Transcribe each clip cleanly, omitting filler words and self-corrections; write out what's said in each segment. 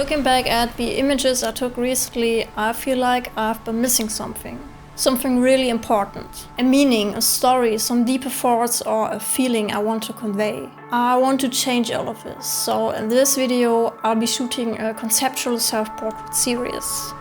Looking back at the images I took recently, I feel like I've been missing something. Something really important. A meaning, a story, some deeper thoughts or a feeling I want to convey. I want to change all of this, so in this video I'll be shooting a conceptual self-portrait series.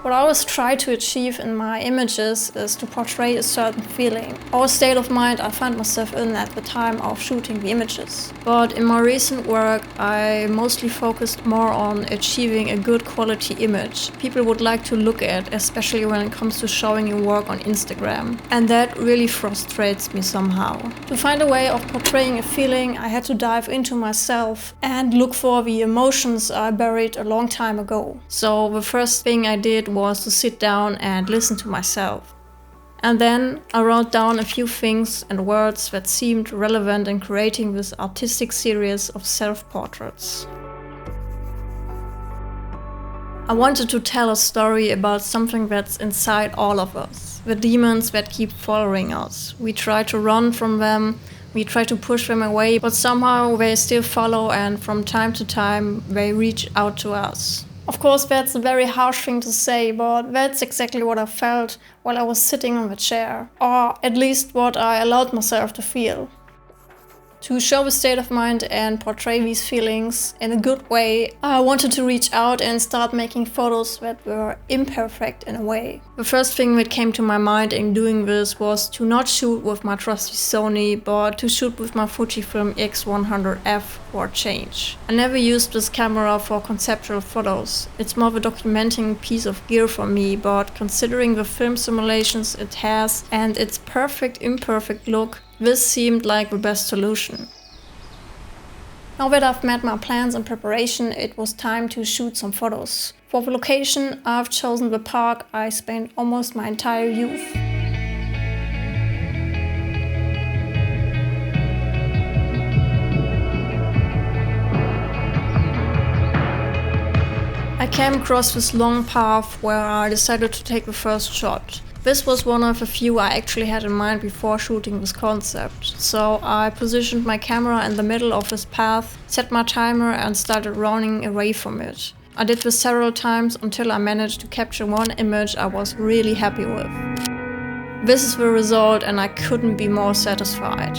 What I always try to achieve in my images is to portray a certain feeling, or a state of mind I find myself in at the time of shooting the images. But in my recent work, I mostly focused more on achieving a good quality image people would like to look at, especially when it comes to showing your work on Instagram. And that really frustrates me somehow. To find a way of portraying a feeling, I had to dive into myself and look for the emotions I buried a long time ago. So the first thing I did was to sit down and listen to myself. And then I wrote down a few things and words that seemed relevant in creating this artistic series of self-portraits. I wanted to tell a story about something that's inside all of us, the demons that keep following us. We try to run from them, we try to push them away, but somehow they still follow, and from time to time they reach out to us. Of course, that's a very harsh thing to say, but that's exactly what I felt while I was sitting on the chair, or at least what I allowed myself to feel. To show the state of mind and portray these feelings in a good way, I wanted to reach out and start making photos that were imperfect in a way. The first thing that came to my mind in doing this was to not shoot with my trusty Sony, but to shoot with my Fujifilm X100F for a change. I never used this camera for conceptual photos. It's more of a documenting piece of gear for me, but considering the film simulations it has and its perfect imperfect look, this seemed like the best solution. Now that I've met my plans and preparation, it was time to shoot some photos. For the location, I've chosen the park I spent almost my entire youth. I came across this long path where I decided to take the first shot. This was one of the few I actually had in mind before shooting this concept. So I positioned my camera in the middle of this path, set my timer and started running away from it. I did this several times until I managed to capture one image I was really happy with. This is the result and I couldn't be more satisfied.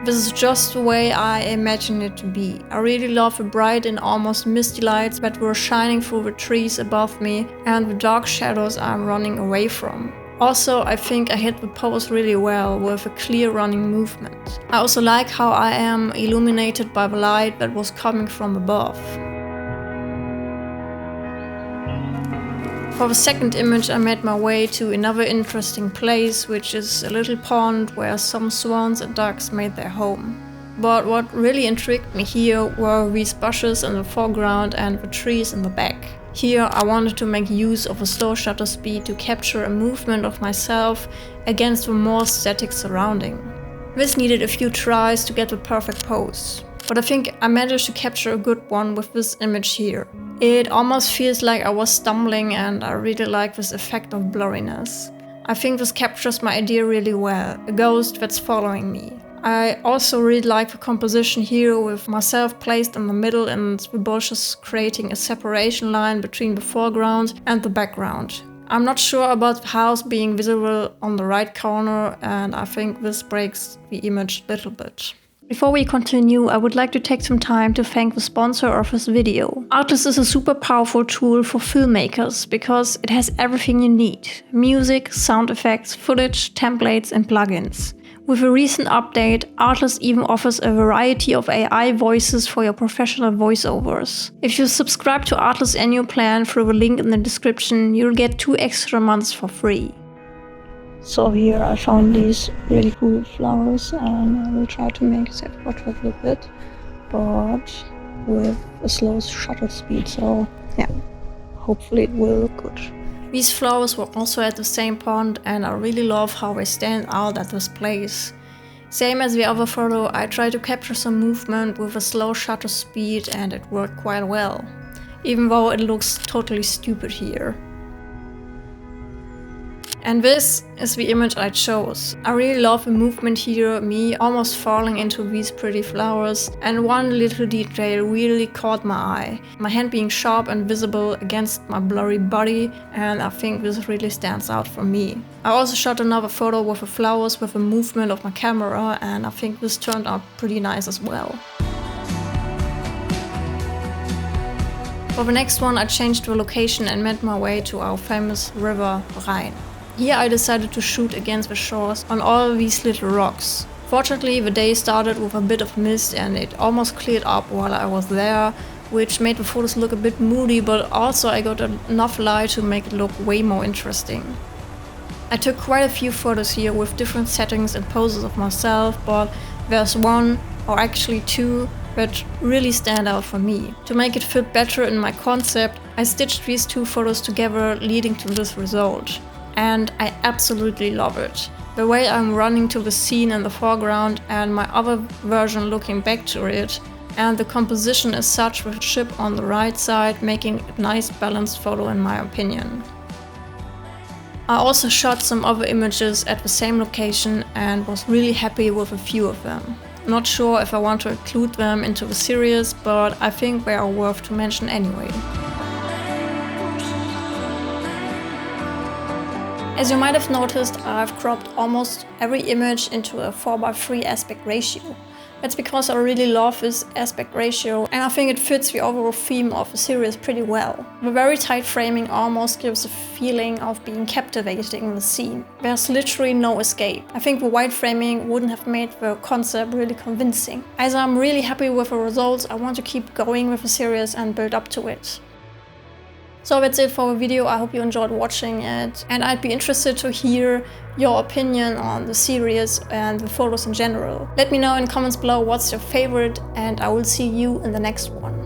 This is just the way I imagined it to be. I really love the bright and almost misty lights that were shining through the trees above me and the dark shadows I'm running away from. Also, I think I hit the pose really well with a clear running movement. I also like how I am illuminated by the light that was coming from above. For the second image, I made my way to another interesting place, which is a little pond where some swans and ducks made their home. But what really intrigued me here were these bushes in the foreground and the trees in the back. Here I wanted to make use of a slow shutter speed to capture a movement of myself against the more static surrounding. This needed a few tries to get the perfect pose. But I think I managed to capture a good one with this image here. It almost feels like I was stumbling and I really like this effect of blurriness. I think this captures my idea really well, a ghost that's following me. I also really like the composition here with myself placed in the middle and the bushes creating a separation line between the foreground and the background. I'm not sure about the house being visible on the right corner and I think this breaks the image a little bit. Before we continue, I would like to take some time to thank the sponsor of this video. Artas is a super powerful tool for filmmakers because it has everything you need: music, sound effects, footage, templates and plugins. With a recent update, Artas even offers a variety of AI voices for your professional voiceovers. If you subscribe to Artas annual plan through the link in the description, you'll get 2 extra months for free. So here I found these really cool flowers and I will try to make a self-portrait with it, but with a slow shutter speed, so yeah, hopefully it will look good. These flowers were also at the same pond and I really love how they stand out at this place. Same as the other photo, I tried to capture some movement with a slow shutter speed and it worked quite well, even though it looks totally stupid here. And this is the image I chose. I really love the movement here, me almost falling into these pretty flowers, and one little detail really caught my eye. My hand being sharp and visible against my blurry body, and I think this really stands out for me. I also shot another photo with the flowers with the movement of my camera, and I think this turned out pretty nice as well. For the next one, I changed the location and made my way to our famous river Rhein. Here I decided to shoot against the shores on all these little rocks. Fortunately, the day started with a bit of mist and it almost cleared up while I was there, which made the photos look a bit moody, but also I got enough light to make it look way more interesting. I took quite a few photos here with different settings and poses of myself, but there's one, or actually two, that really stand out for me. To make it fit better in my concept, I stitched these two photos together, leading to this result. And I absolutely love it. The way I'm running to the scene in the foreground and my other version looking back to it, and the composition is such with the ship on the right side, making a nice balanced photo in my opinion. I also shot some other images at the same location and was really happy with a few of them. Not sure if I want to include them into the series, but I think they are worth to mention anyway. As you might have noticed, I've cropped almost every image into a 4:3 aspect ratio. That's because I really love this aspect ratio and I think it fits the overall theme of the series pretty well. The very tight framing almost gives a feeling of being captivating in the scene. There's literally no escape. I think the wide framing wouldn't have made the concept really convincing. As I'm really happy with the results, I want to keep going with the series and build up to it. So that's it for the video. I hope you enjoyed watching it, and I'd be interested to hear your opinion on the series and the photos in general. Let me know in comments below what's your favorite, and I will see you in the next one.